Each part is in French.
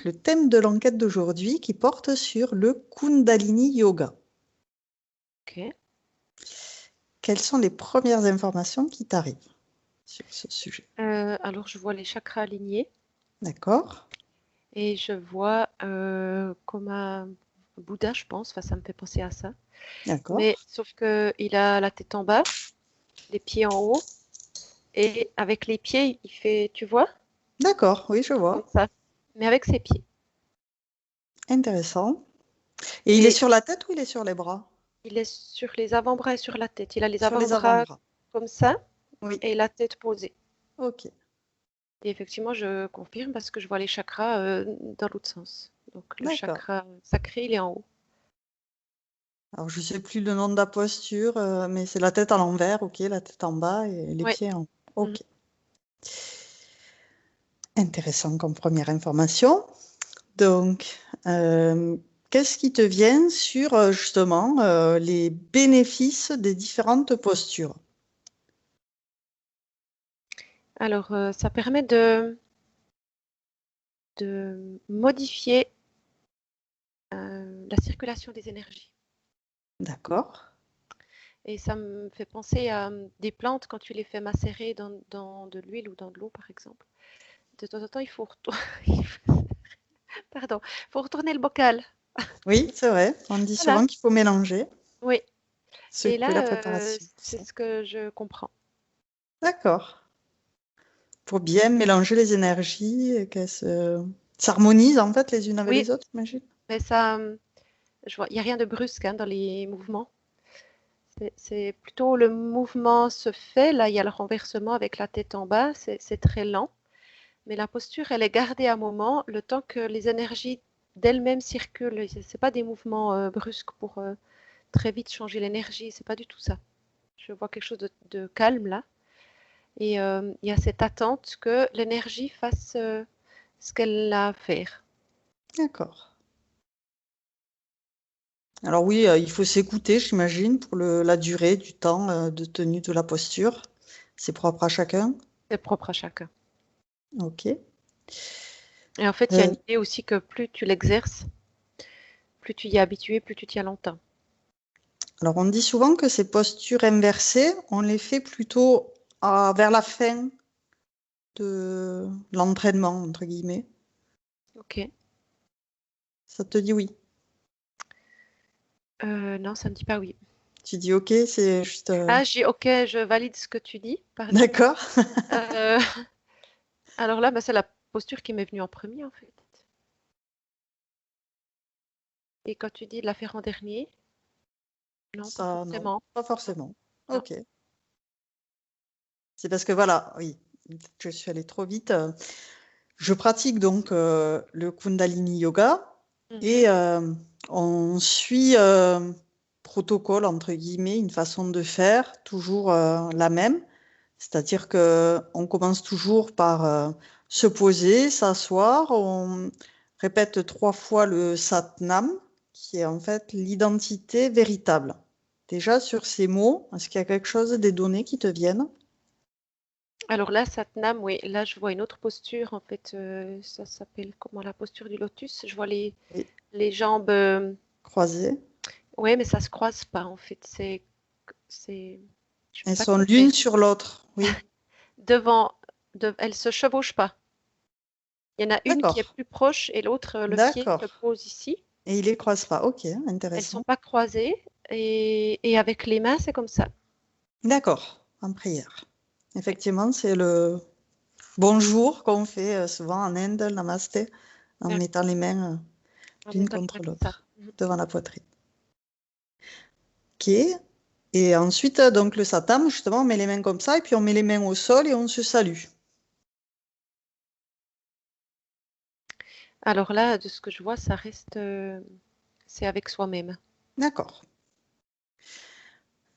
donc le thème de l'enquête d'aujourd'hui qui porte sur le Kundalini Yoga. Ok. Quelles sont les premières informations qui t'arrivent sur ce sujet? Alors, je vois les chakras alignés D'accord? et je vois comme un Bouddha, je pense. Enfin, ça me fait penser à ça. D'accord? Mais sauf que il a la tête en bas, les pieds en haut, et avec les pieds, il fait, tu vois, D'accord, oui, je comme vois. ça, mais avec ses pieds. Intéressant. Et il est Et sur la tête ou il est sur les bras? il est sur les avant-bras et sur la tête. Il a les Sur les avant-bras avant-bras. comme ça Oui, et la tête posée. ok. Et effectivement, je confirme parce que je vois les chakras dans l'autre sens. Donc, le D'accord. chakra sacré, il est en haut. Alors, je ne sais plus le nom de la posture, mais c'est la tête à l'envers, ok, la tête en bas et les Oui. pieds en haut. Mhm. Ok. Intéressant comme première information. Donc, qu'est-ce qui te vient sur justement les bénéfices des différentes postures? Alors, ça permet de modifier la circulation des énergies. D'accord. Et ça me fait penser à des plantes quand tu les fais macérer dans de l'huile ou dans de l'eau, par exemple. De temps en temps, Pardon, faut retourner le bocal. Oui, c'est vrai. On dit Voilà, souvent qu'il faut mélanger, oui. Et secouer la là, préparation. Tout c'est ça. ce que je comprends. D'accord. Pour bien mélanger les énergies, et qu'elles s'harmonisent en fait les unes avec Oui, les autres, j'imagine. mais ça, je vois, il n'y a rien de brusque hein, dans les mouvements. C'est plutôt le mouvement se fait. Là, il y a le renversement avec la tête en bas. C'est très lent. Mais la posture, elle est gardée un moment, le temps que les énergies d'elles-mêmes circulent. C'est pas des mouvements brusques pour très vite changer l'énergie. C'est pas du tout ça. Je vois quelque chose de calme là. Et il y a cette attente que l'énergie fasse ce qu'elle a à faire. D'accord. Alors oui, il faut s'écouter, j'imagine, pour la durée du temps de tenue de la posture. C'est propre à chacun. C'est propre à chacun. Ok. Et en fait, il y a une idée aussi que plus tu l'exerces, plus tu y es habitué, plus tu tiens longtemps. Alors, on dit souvent que ces postures inversées, on les fait plutôt vers la fin de l'entraînement, entre guillemets. Ok. Ça te dit oui. Non, ça ne me dit pas oui. Tu dis OK, c'est juste. Ah, j'ai ok, je valide ce que tu dis, pardon. D'accord. Euh, alors là, bah, c'est la posture qui m'est venue en premier, en fait. Et quand tu dis de la faire en dernier, non, pas Ça, non, forcément. pas Non, forcément. non. OK. C'est parce que voilà, oui, je suis allée trop vite. Je pratique donc le Kundalini Yoga Mhm. et on suit protocole, entre guillemets, une façon de faire, toujours la même. C'est-à-dire que on commence toujours par se poser, s'asseoir, on répète 3 fois le Satnam, qui est en fait l'identité véritable. Déjà sur ces mots, est-ce qu'il y a quelque chose, des données qui te viennent? Alors là, Satnam, oui, là, je vois une autre posture, en fait. Ça s'appelle comment? La posture du lotus. Je vois Oui, les jambes. croisées. Oui, mais ça se croise pas, en fait. Je peux Elles pas te sont décrire. l'une sur l'autre. Oui, Devant, elles se chevauchent pas. Il y en a une qui est d'accord, plus proche et l'autre, le pied se d'accord. pose ici. Et ils les croisent pas. Ok, Elles sont intéressant. pas croisées et avec les mains, c'est comme ça. D'accord, en prière. Oui, Effectivement, c'est le bonjour qu'on fait souvent en Inde, namasté, en ouais, mettant les mains en l'une mettant les mains contre comme ça. l'autre, devant la poitrine. Ok. Et ensuite, donc le satam, justement, on met les mains comme ça, et puis on met les mains au sol et on se salue. Alors là, de ce que je vois, ça reste, c'est avec soi-même. D'accord.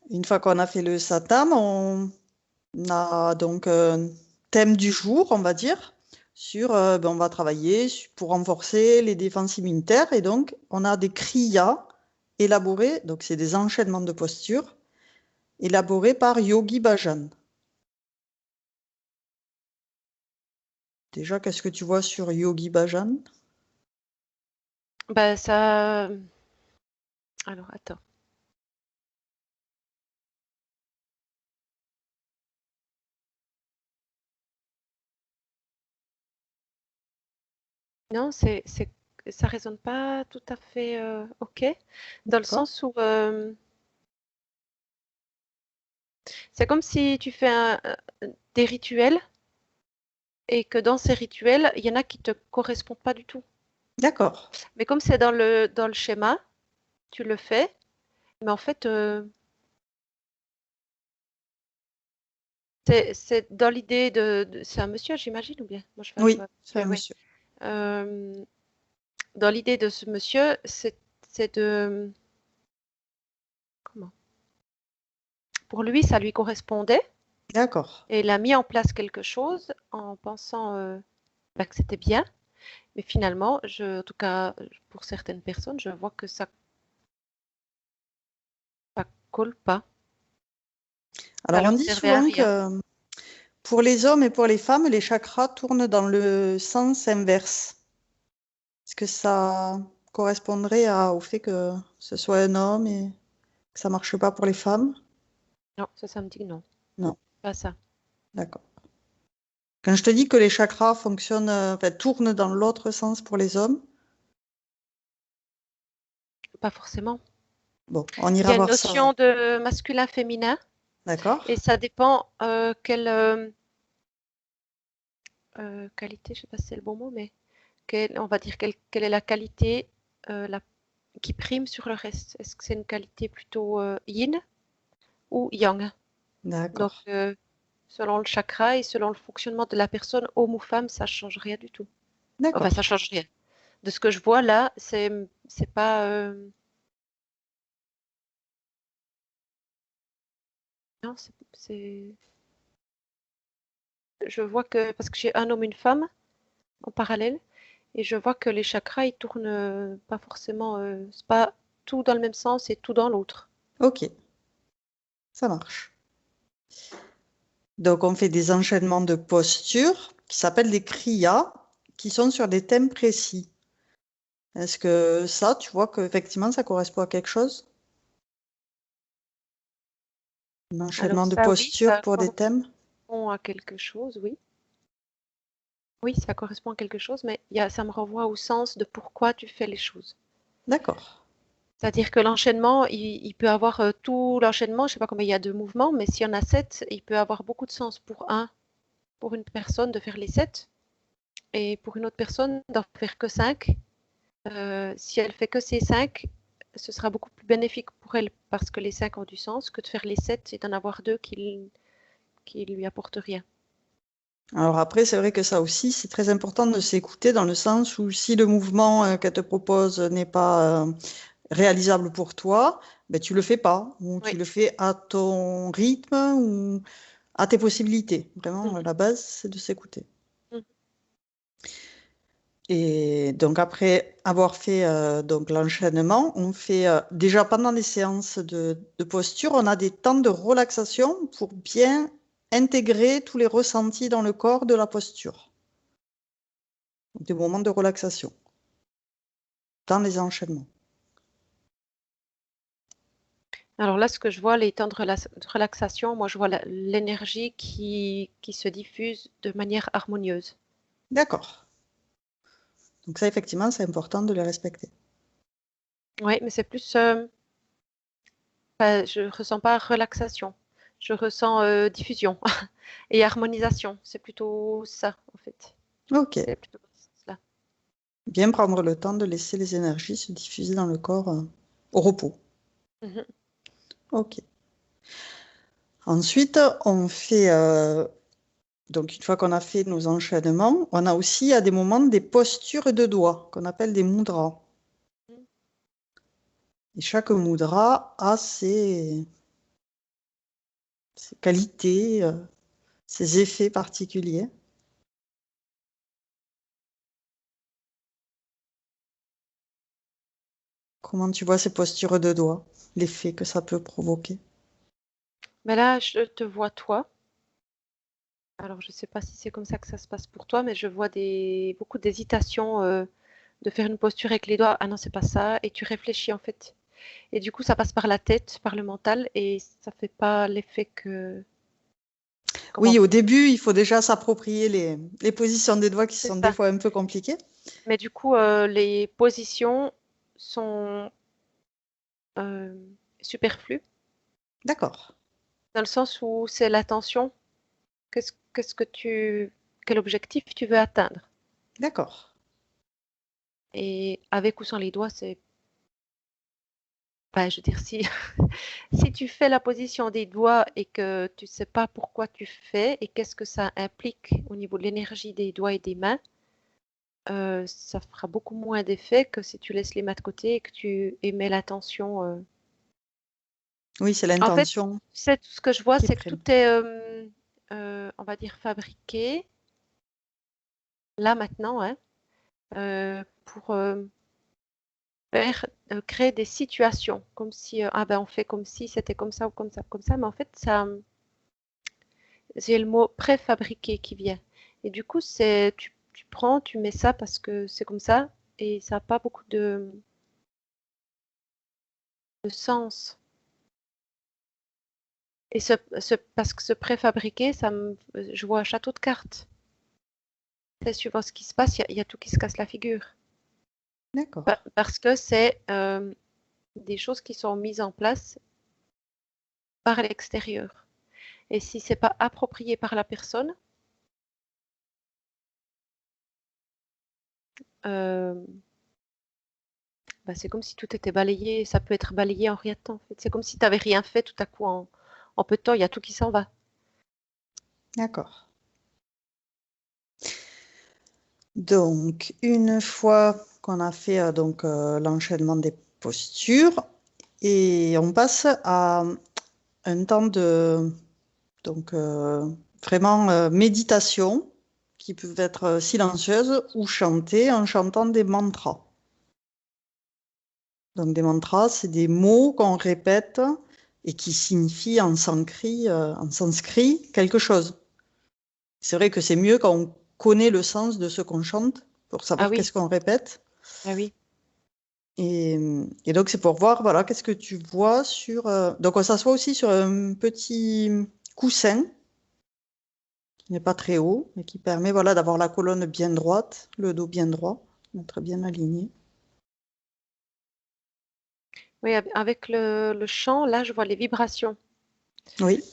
Une fois qu'on a fait le satam, on a donc un thème du jour, on va dire, sur, on va travailler pour renforcer les défenses immunitaires, et donc on a des kriyas élaborés, donc c'est des enchaînements de postures, élaborés par Yogi Bhajan. Déjà, qu'est-ce que tu vois sur Yogi Bhajan? Bah, ça. Alors, attends. Non, ça résonne pas tout à fait OK, dans le D'accord? sens où c'est comme si tu fais des rituels et que dans ces rituels, il y en a qui te correspondent pas du tout. D'accord. Mais comme c'est dans le schéma, tu le fais, mais en fait, c'est dans l'idée c'est un monsieur, j'imagine, ou bien? Moi, je Oui, vois c'est un monsieur, oui. monsieur. Dans l'idée de ce monsieur, c'est de comment? Pour lui, ça lui correspondait D'accord. et il a mis en place quelque chose en pensant bah, que c'était bien. Mais finalement, en tout cas, pour certaines personnes, je vois que ça colle pas. Ça Alors, on leur dit servait à souvent rien. que pour les hommes et pour les femmes, les chakras tournent dans le sens inverse. Est-ce que ça correspondrait au fait que ce soit un homme et que ça marche pas pour les femmes? Non, ça me dit non, Non, pas ça. d'accord. Quand je te dis que les chakras fonctionnent, enfin, tournent dans l'autre sens pour les hommes, Pas forcément. bon, on Il y ira a une voir ça. notion de masculin-féminin D'accord? et ça dépend quelle qualité, je sais pas si c'est le bon mot, mais on va dire quelle est la qualité qui prime sur le reste. Est-ce que c'est une qualité plutôt yin ou yang? Donc, D'accord. selon le chakra et selon le fonctionnement de la personne, homme ou femme, ça change rien du tout. Enfin, ça D'accord. change rien. De ce que je vois là, c'est pas. Non, je vois que parce que j'ai un homme, une femme en parallèle, et je vois que les chakras ils tournent pas forcément. C'est pas tout dans le même sens et tout dans l'autre. Ok, ça marche. Donc, on fait des enchaînements de postures qui s'appellent des kriyas, qui sont sur des thèmes précis. Est-ce que ça, tu vois qu'effectivement, ça correspond à quelque chose? Un Alors enchaînement de ça, oui, postures ça pour des thèmes? correspond à quelque chose, oui. Oui, ça correspond à quelque chose, mais ça me renvoie au sens de pourquoi tu fais les choses. D'accord. C'est-à-dire que l'enchaînement, il peut avoir tout l'enchaînement, je sais pas combien il y a de mouvements, mais s'il y en a 7, il peut avoir beaucoup de sens pour une personne de faire les 7, et pour une autre personne d'en faire que 5. Si elle fait que ces 5, ce sera beaucoup plus bénéfique pour elle parce que les 5 ont du sens que de faire les 7 et d'en avoir 2 qui lui apportent rien. Alors après, c'est vrai que ça aussi, c'est très important de s'écouter dans le sens où si le mouvement qu'elle te propose n'est pas réalisable pour toi, ben, tu le fais pas, ou Oui. tu le fais à ton rythme ou à tes possibilités. Vraiment, Mhm, la base, c'est de s'écouter. mhm. Et donc après avoir fait donc l'enchaînement, on fait déjà pendant les séances de posture, on a des temps de relaxation pour bien intégrer tous les ressentis dans le corps de la posture. Donc, des moments de relaxation dans les enchaînements. Alors là, ce que je vois, les temps de relaxation, moi je vois l'énergie qui se diffuse de manière harmonieuse. D'accord. Donc ça, effectivement, c'est important de les respecter. Oui, mais c'est plus, je ressens pas relaxation, je ressens diffusion et harmonisation. C'est plutôt ça, en fait. Ok. C'est plutôt dans ce sens-là. Bien prendre le temps de laisser les énergies se diffuser dans le corps au repos. Mhm. Ok. Ensuite, on fait donc, une fois qu'on a fait nos enchaînements, on a aussi à des moments des postures de doigts qu'on appelle des mudras. Et chaque mudra a ses qualités, ses effets particuliers. Comment tu vois ces postures de doigts, l'effet que ça peut provoquer? Mais là, je te vois toi. Alors, je sais pas si c'est comme ça que ça se passe pour toi, mais je vois beaucoup d'hésitation de faire une posture avec les doigts. Ah non, c'est pas ça. Et tu réfléchis en fait. Et du coup, ça passe par la tête, par le mental, et ça fait pas l'effet que. Comment? Oui, au début, il faut déjà s'approprier les positions des doigts qui C'est sont des ça. fois un peu compliquées. Mais du coup, les positions sont euh, superflues, D'accord, dans le sens où c'est l'attention. Qu'est-ce que quel objectif tu veux atteindre? d'accord. Et avec ou sans les doigts, c'est, bah, je veux dire, si, si tu fais la position des doigts et que tu sais pas pourquoi tu fais et qu'est-ce que ça implique au niveau de l'énergie des doigts et des mains, ça fera beaucoup moins d'effet que si tu laisses les mains de côté et que tu émets l'attention. Oui, c'est En fait, l'intention c'est tout ce que je vois, qui c'est que prime. tout est, on va dire, fabriqué là maintenant, hein, pour créer des situations, comme si ah ben on fait comme si c'était comme ça, mais en fait ça, j'ai le mot préfabriqué qui vient. Et du coup, c'est tu prends, tu mets ça parce que c'est comme ça et ça n'a pas beaucoup de sens. Et parce que ce préfabriqué, je vois un château de cartes. C'est suivant ce qui se passe, il y a tout qui se casse la figure. D'accord. Parce que c'est des choses qui sont mises en place par l'extérieur. Et si c'est pas approprié par la personne, euh, bah, c'est comme si tout était balayé. Ça peut être balayé en rien de temps. En fait. C'est comme si tu n'avais rien fait tout à coup en peu de temps. Il y a tout qui s'en va. D'accord. Donc, une fois qu'on a fait l'enchaînement des postures, et on passe à un temps de donc vraiment méditation qui peut être silencieuse ou chantée en chantant des mantras. Donc des mantras, c'est des mots qu'on répète et qui signifient en sanskrit quelque chose. C'est vrai que c'est mieux quand on connaît le sens de ce qu'on chante pour Ah savoir oui, qu'est-ce qu'on répète. ah oui. Et, et donc c'est pour voir, voilà, qu'est-ce que tu vois sur. Donc on s'assoit aussi sur un petit coussin qui n'est pas très haut, mais qui permet, voilà, d'avoir la colonne bien droite, le dos bien droit, d'être bien aligné. Oui, avec le chant, là, je vois les vibrations. Oui,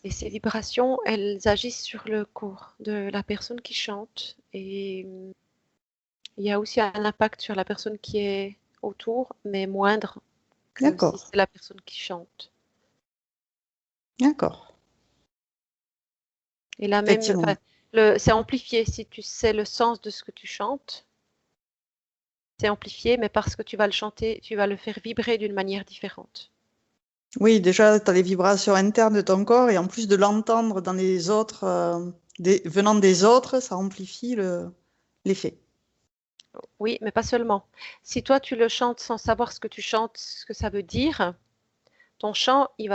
Et ces vibrations, elles agissent sur le corps de la personne qui chante. Et il y a aussi un impact sur la personne qui est autour, mais moindre que si d'accord, c'est la personne qui chante. d'accord. Et là même, enfin, Effectivement. c'est amplifié. Si tu sais le sens de ce que tu chantes, c'est amplifié, mais parce que tu vas le chanter, tu vas le faire vibrer d'une manière différente. Oui, déjà, tu as les vibrations internes de ton corps et en plus de l'entendre dans les autres, venant des autres, ça amplifie l'effet. Oui, mais pas seulement. Si toi tu le chantes sans savoir ce que tu chantes, ce que ça veut dire, ton chant, il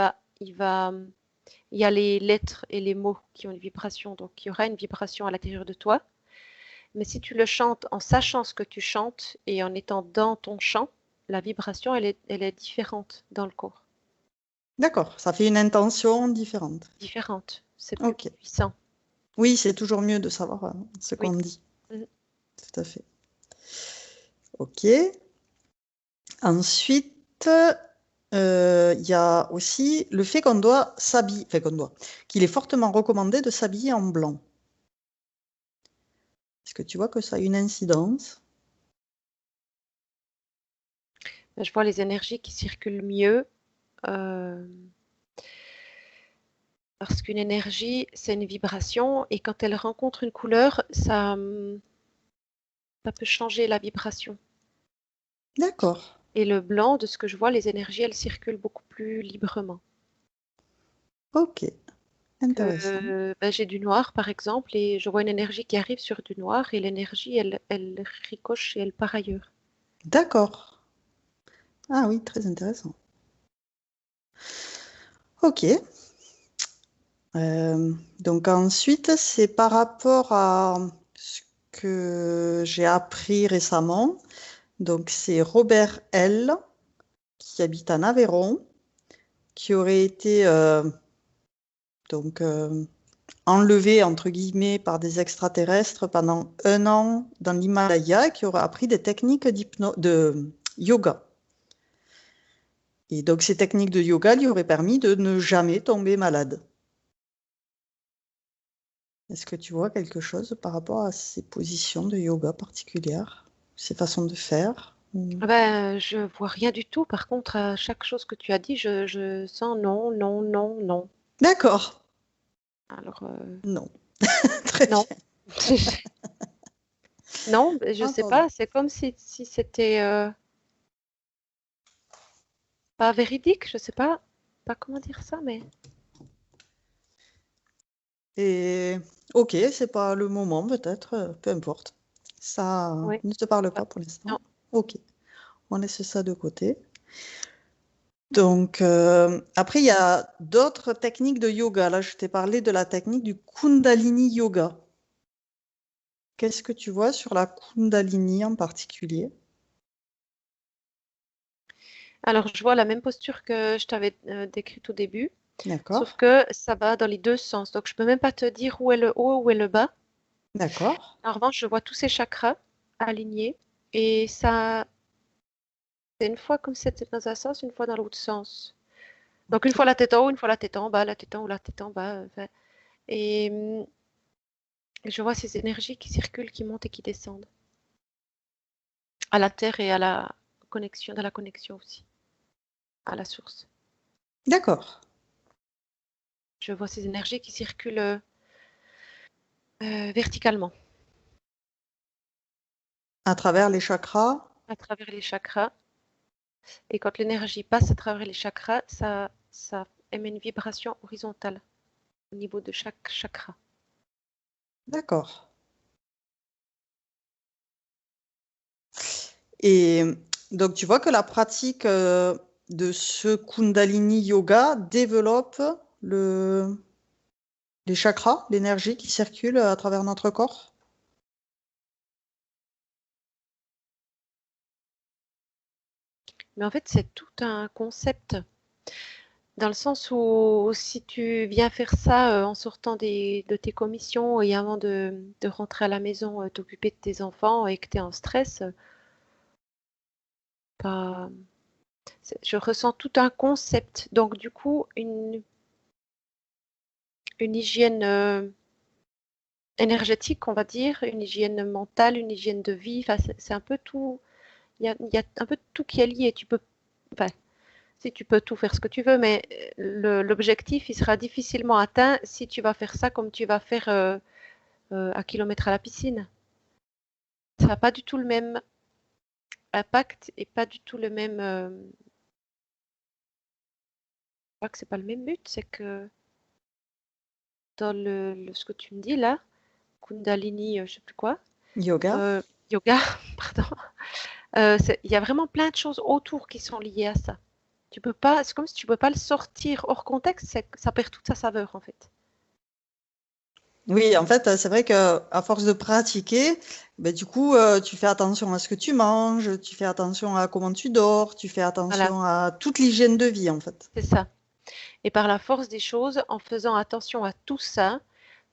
y a les lettres et les mots qui ont une vibration, donc il y aura une vibration à l'intérieur de toi. Mais si tu le chantes en sachant ce que tu chantes et en étant dans ton chant, la vibration, elle est différente dans le corps. D'accord, ça fait une intention différente. Différente. C'est plus Ok. puissant. Oui, c'est toujours mieux de savoir ce Oui. qu'on dit. Mhm. Tout à fait. Ok. Ensuite, il y a aussi le fait qu'on doit s'habiller, enfin qu'il est fortement recommandé de s'habiller en blanc. Est-ce que tu vois que ça a une incidence? Je vois les énergies qui circulent mieux. euh, Parce qu'une énergie, c'est une vibration et quand elle rencontre une couleur, ça peut changer la vibration. D'accord. Et le blanc, de ce que je vois, les énergies, elles circulent beaucoup plus librement. Ok. Intéressant. Que ben, j'ai du noir, par exemple, et je vois une énergie qui arrive sur du noir et l'énergie, elle ricoche et elle part ailleurs. D'accord. Ah oui, très intéressant. Ok. Donc ensuite, c'est par rapport à que j'ai appris récemment. Donc, c'est Robert L., qui habite en Aveyron, qui aurait été donc, enlevé, entre guillemets, par des extraterrestres pendant 1 an dans l'Himalaya, qui aurait appris des techniques de yoga. Et donc, ces techniques de yoga lui auraient permis de ne jamais tomber malade. Est-ce que tu vois quelque chose par rapport à ces positions de yoga particulières, ces façons de faire? Ah ben, je vois rien du tout. Par contre, à chaque chose que tu as dit, je sens non, non, non, non. D'accord. Alors, Non. Très non. bien. Non, je sais Entendu. pas. C'est comme si c'était pas véridique. Je sais pas comment dire ça, mais Et ok, c'est pas le moment, peut-être, peu importe. Ça oui. ne te parle Ouais. pas pour l'instant. Non. Ok, on laisse ça de côté. Donc, après, il y a d'autres techniques de yoga. Là, je t'ai parlé de la technique du Kundalini Yoga. Qu'est-ce que tu vois sur la Kundalini en particulier? Alors, je vois la même posture que je t'avais décrite au début, D'accord, sauf que ça va dans les deux sens. Donc, je peux même pas te dire où est le haut, où est le bas. d'accord, En revanche, je vois tous ces chakras alignés et ça, c'est une fois comme si c'était dans un sens, une fois dans l'autre sens. Donc, une ok, fois la tête en haut, une fois la tête en bas, la tête en haut, la tête en bas. Enfin, et je vois ces énergies qui circulent, qui montent et qui descendent à la terre et à la connexion, dans la connexion aussi, à la source. d'accord. Je vois ces énergies qui circulent verticalement À travers les chakras, à travers les chakras. Et quand l'énergie passe à travers les chakras, ça émet une vibration horizontale au niveau de chaque chakra. d'accord. Et donc, tu vois que la pratique de ce Kundalini Yoga développe les chakras, l'énergie qui circule à travers notre corps? Mais en fait, c'est tout un concept dans le sens où si tu viens faire ça en sortant de tes commissions et avant de rentrer à la maison, t'occuper de tes enfants et que tu es en stress, pas... je ressens tout un concept. Donc, du coup, une hygiène énergétique, on va dire, une hygiène mentale, une hygiène de vie. Enfin, c'est un peu tout. Il y a un peu tout qui est lié. Tu peux, enfin, si tu peux tout faire ce que tu veux, mais l'objectif, il sera difficilement atteint si tu vas faire ça comme tu vas faire à kilomètre à la piscine. Ça n'a pas du tout le même impact et pas du tout le même. Je crois que c'est pas le même but. C'est que dans ce que tu me dis là, Kundalini, je sais plus quoi, Yoga? euh, yoga, pardon. Il y a vraiment plein de choses autour qui sont liées à ça. Tu peux pas, c'est comme si tu peux pas le sortir hors contexte, ça perd toute sa saveur en fait. Oui, en fait, c'est vrai qu'à force de pratiquer, ben, du coup, tu fais attention à ce que tu manges, tu fais attention à comment tu dors, tu fais Voilà, attention à toute l'hygiène de vie, en fait. c'est ça. Et par la force des choses, en faisant attention à tout ça,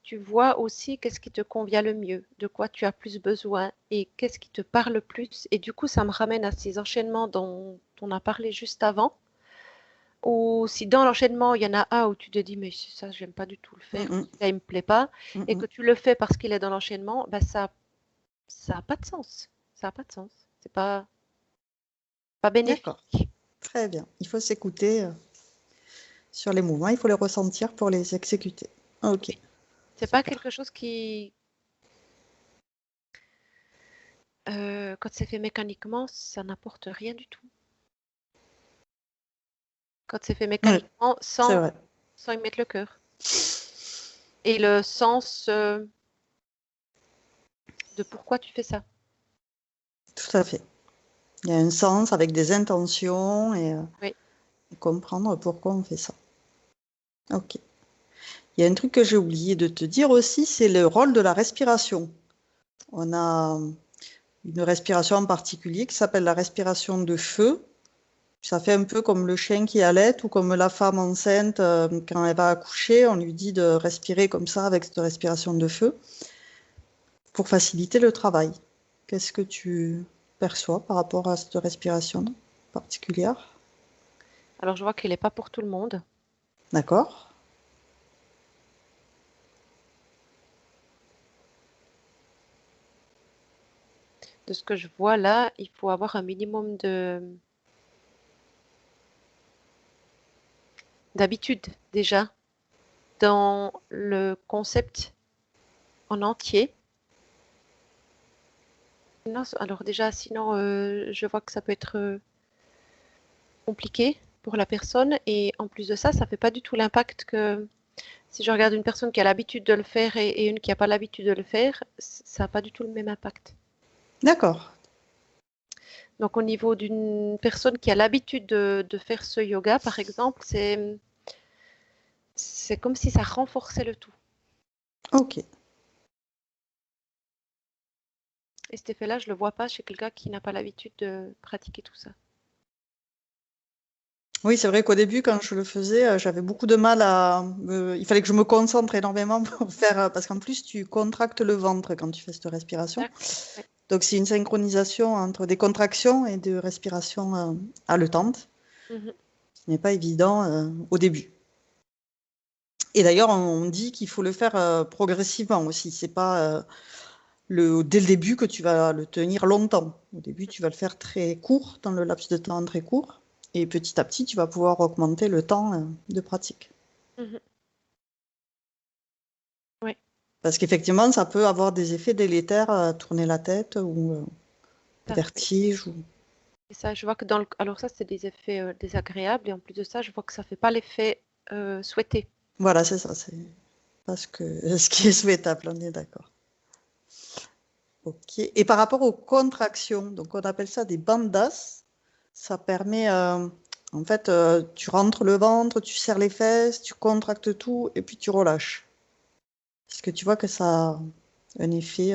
tu vois aussi qu'est-ce qui te convient le mieux, de quoi tu as plus besoin et qu'est-ce qui te parle le plus. Et du coup, ça me ramène à ces enchaînements dont on a parlé juste avant. Ou si dans l'enchaînement, il y en a un où tu te dis, mais ça, j'aime pas du tout le faire, ou Mm, ça, il me plaît pas, mm, et mm. que tu le fais parce qu'il est dans l'enchaînement, bah ça a pas de sens. Ça a pas de sens. C'est pas D'accord, bénéfique. très bien. Il faut s'écouter sur les mouvements, il faut les ressentir pour les exécuter. Ok, C'est pas super. quelque chose qui, quand c'est fait mécaniquement, ça n'apporte rien du tout. Quand c'est fait Oui, mécaniquement, c'est sans, vrai. sans y mettre le cœur. Et le sens de pourquoi tu fais ça. Tout à fait. Il y a un sens avec des intentions Oui. et comprendre pourquoi on fait ça. Ok. Il y a un truc que j'ai oublié de te dire aussi, c'est le rôle de la respiration. On a une respiration en particulier qui s'appelle la respiration de feu. Ça fait un peu comme le chien qui allait ou comme la femme enceinte, quand elle va accoucher, on lui dit de respirer comme ça avec cette respiration de feu pour faciliter le travail. Qu'est-ce que tu perçois par rapport à cette respiration particulière? Alors, je vois qu'elle n'est pas pour tout le monde. D'accord? De ce que je vois là, il faut avoir un minimum d'habitude déjà dans le concept en entier. Non, alors déjà, sinon, je vois que ça peut être compliqué pour la personne. Et en plus de ça, ça fait pas du tout l'impact que si je regarde une personne qui a l'habitude de le faire et une qui n'a pas l'habitude de le faire, ça n'a pas du tout le même impact. D'accord. Donc au niveau d'une personne qui a l'habitude de faire ce yoga, par exemple, c'est comme si ça renforçait le tout. Ok. Et cet effet-là, je le vois pas chez quelqu'un qui n'a pas l'habitude de pratiquer tout ça. Oui, c'est vrai qu'au début, quand je le faisais, j'avais beaucoup de mal il fallait que je me concentre énormément pour faire, parce qu'en plus, tu contractes le ventre quand tu fais cette respiration. D'accord. Ouais. Donc, c'est une synchronisation entre des contractions et de respiration haletante, Mhm. ce n'est pas évident au début. Et d'ailleurs, on dit qu'il faut le faire progressivement aussi. C'est pas dès le début que tu vas le tenir longtemps. Au début, tu vas le faire très court, dans le laps de temps très court. Et petit à petit, tu vas pouvoir augmenter le temps de pratique. Mhm. Ouais. Parce qu'effectivement, ça peut avoir des effets délétères, tourner la tête ou Ça, oui. vertige. Et ça, je vois que alors ça, c'est des effets désagréables. Et en plus de ça, je vois que ça fait pas l'effet souhaité. Voilà, c'est ça. C'est pas ce qui est souhaitable, on est d'accord. Ok. Et par rapport aux contractions, donc on appelle ça des bandas. Ça permet, en fait, tu rentres le ventre, tu serres les fesses, tu contractes tout et puis tu relâches. Est-ce que tu vois que ça a un effet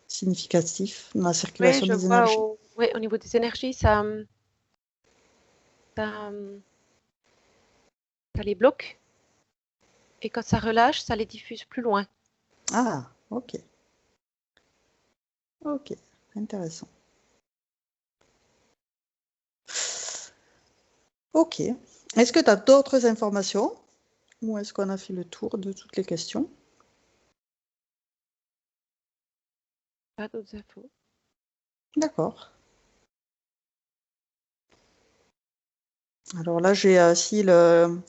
significatif dans la Oui, circulation je des vois énergies? ouais, au niveau des énergies, ça les bloque. Et quand ça relâche, ça les diffuse plus loin. Ah, ok. Ok, intéressant. Ok. Est-ce que tu as d'autres informations ou est-ce qu'on a fait le tour de toutes les questions? Pas d'autres infos. D'accord. Alors là, j'ai aussi le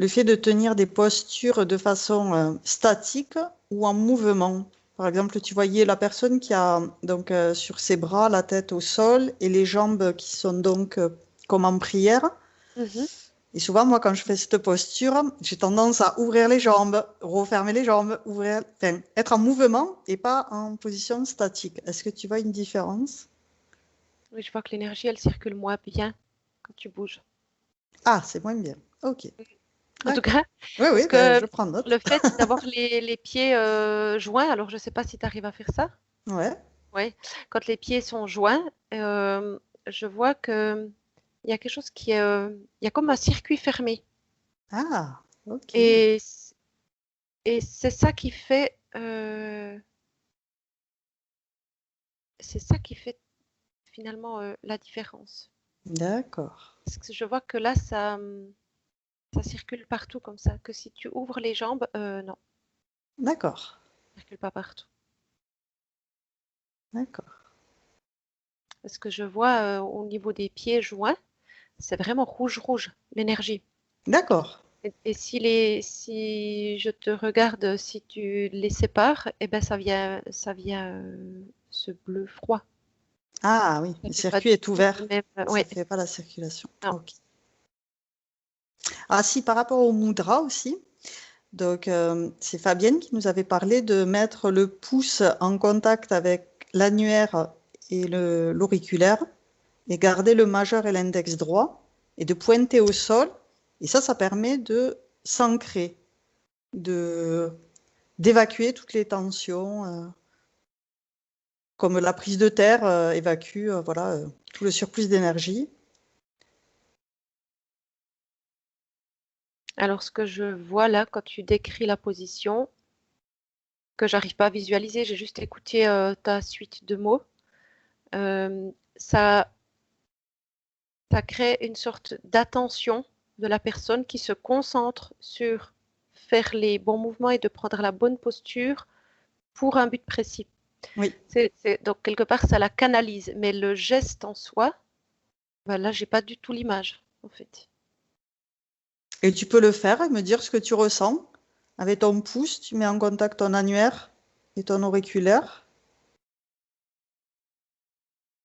fait de tenir des postures de façon statique ou en mouvement. Par exemple, tu voyais la personne qui a donc sur ses bras la tête au sol et les jambes qui sont donc comme en prière. Mhm. Et souvent, moi, quand je fais cette posture, j'ai tendance à ouvrir les jambes, refermer les jambes, ouvrir, enfin, être en mouvement et pas en position statique. Est-ce que tu vois une différence? Oui, je vois que l'énergie, elle circule moins bien quand tu bouges. Ah, c'est moins bien. Ok, En tout d'accord. cas, Oui, parce oui, ben, que je prends note. le fait d'avoir les pieds joints, alors je ne sais pas si tu arrives à faire ça. Ouais. Oui, quand les pieds sont joints, je vois que il y a quelque chose il y a comme un circuit fermé. Ah, ok. Et, et c'est ça qui fait finalement la différence. D'accord. Parce que je vois que là, ça circule partout comme ça. Que si tu ouvres les jambes, non, D'accord. ça circule pas partout. D'accord. Parce que je vois au niveau des pieds joints, c'est vraiment rouge, l'énergie. D'accord. Et si je te regarde, si tu les sépares, eh ben ça vient ce bleu froid. Ah oui, Ça le fait pas circuit du est tout le ouvert. même. Ça Ouais, ne fait pas la circulation. non. Ok. Ah si, par rapport au mudra aussi. Donc, c'est Fabienne qui nous avait parlé de mettre le pouce en contact avec l'annulaire et l'auriculaire et garder le majeur et l'index droit et de pointer au sol. Et ça permet de s'ancrer, d'évacuer toutes les tensions. comme la prise de terre évacue voilà, tout le surplus d'énergie. Alors, ce que je vois là, quand tu décris la position, que j'arrive pas à visualiser, j'ai juste écouté ta suite de mots, ça crée une sorte d'attention de la personne qui se concentre sur faire les bons mouvements et de prendre la bonne posture pour un but précis. Oui. Donc, quelque part, ça la canalise. Mais le geste en soi, ben là, j'ai pas du tout l'image, en fait. Et tu peux le faire et me dire ce que tu ressens. Avec ton pouce, tu mets en contact ton annulaire et ton auriculaire.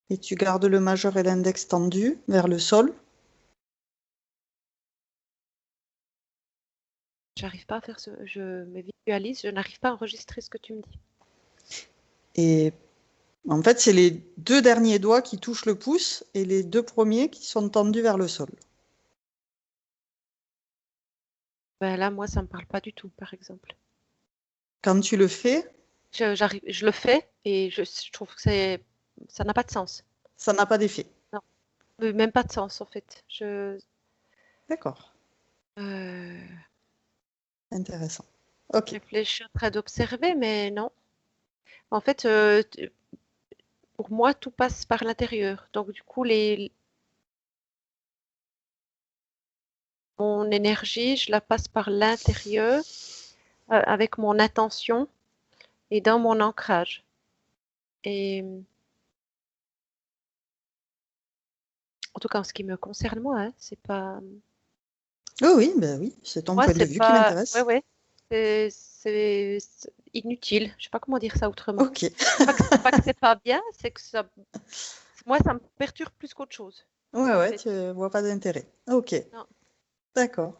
Et tu gardes le majeur et l'index tendus vers le sol. J'arrive pas à faire je me visualise, je n'arrive pas à enregistrer ce que tu me dis. Et en fait, c'est les 2 derniers doigts qui touchent le pouce et les 2 premiers qui sont tendus vers le sol. Ben là, moi, ça me parle pas du tout, par exemple. Quand tu le fais, Je le fais et je trouve que ça n'a pas de sens. ça n'a pas d'effet. Non, même pas de sens, en fait. D'accord, Euh, intéressant. Ok. réfléchis, je suis en train d'observer, mais non. En fait, pour moi, tout passe par l'intérieur. Donc, du coup, mon énergie, je la passe par l'intérieur avec mon attention et dans mon ancrage. Et en tout cas, en ce qui me concerne, moi, hein, c'est pas. Oh oui, ben oui, c'est ton Moi, point de c'est vue qui pas. Ouais, m'intéresse. ouais. C'est inutile. Je sais pas comment dire ça autrement. Ok. C'est pas que c'est pas bien, c'est que ça. Moi, ça me perturbe plus qu'autre chose. Ouais, En ouais, fait. tu vois pas d'intérêt. Ok, Non. d'accord.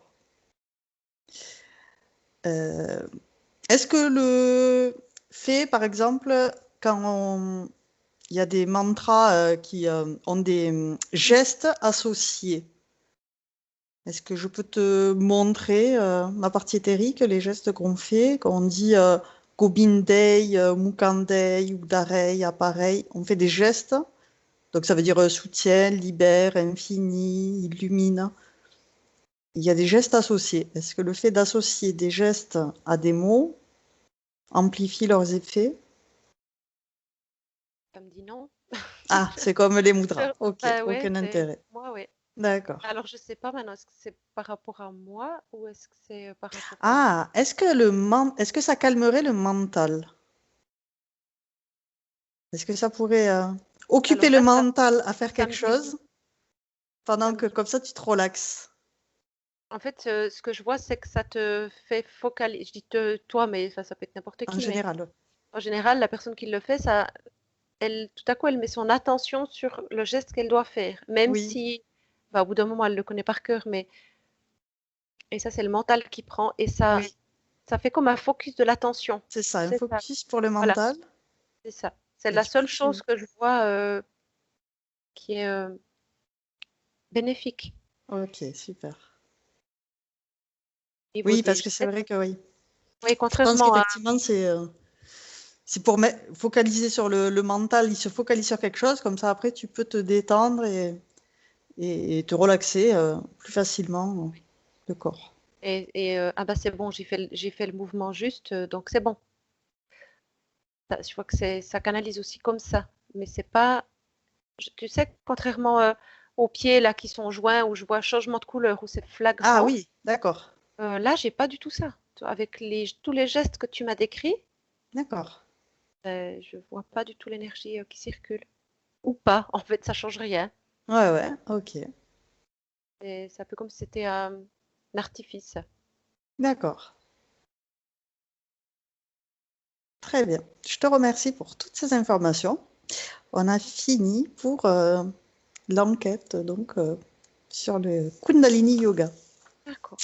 Euh, Est-ce que le fait, par exemple, il y a des mantras qui ont des gestes associés, est-ce que je peux te montrer ma partie éthérique, les gestes qu'on fait, quand on dit Gobindei, Mukandei, Udarei, Apparei, on fait des gestes, donc ça veut dire soutien, libère, infini, illumine. Il y a des gestes associés. Est-ce que le fait d'associer des gestes à des mots amplifie leurs effets? Ça me dit non. Ah, c'est comme les mudras. Ok, Bah ouais, aucun c'est intérêt. moi, ouais. D'accord. Alors, je sais pas maintenant, est-ce que c'est par rapport à moi ou est-ce que c'est par rapport à... Ah, est-ce que ça calmerait le mental? Est-ce que ça pourrait occuper Alors le là, mental à faire ça quelque me dit oui. chose Ça pendant me que dit comme ça tu te relaxes? En fait, ce que je vois, c'est que ça te fait focaliser. Je dis toi, mais ça peut être n'importe En qui. Mais général. en général, la personne qui le fait, tout à coup, elle met son attention sur le geste qu'elle doit faire, même Oui, si, bah, au bout d'un moment, elle le connaît par cœur. Et ça, c'est le mental qui prend, et oui, ça fait comme un focus de l'attention. c'est ça, un C'est ça. focus pour le Voilà, mental. c'est ça. C'est Et la du coup, seule chose que je vois qui est bénéfique Ok, super. au niveau Oui, des parce que c'est gestes. vrai que oui. Oui, Je pense contrairement à qu'effectivement, c'est pour focaliser sur le mental, il se focalise sur quelque chose, comme ça après tu peux te détendre et te relaxer plus facilement le corps. ah bah c'est bon, j'ai fait le mouvement juste, donc c'est bon. Je vois que ça canalise aussi comme ça, mais c'est pas, tu sais, contrairement aux pieds là qui sont joints où je vois changement de couleur où c'est Ah flagrant, oui, d'accord, là j'ai pas du tout ça. Avec tous les gestes que tu m'as décrits, d'accord. je vois pas du tout l'énergie qui circule ou pas. En fait, ça change rien. Ouais, ouais, ok, Et c'est un peu comme si c'était un artifice. d'accord. Très bien. Je te remercie pour toutes ces informations. On a fini pour l'enquête donc sur le Kundalini Yoga. D'accord.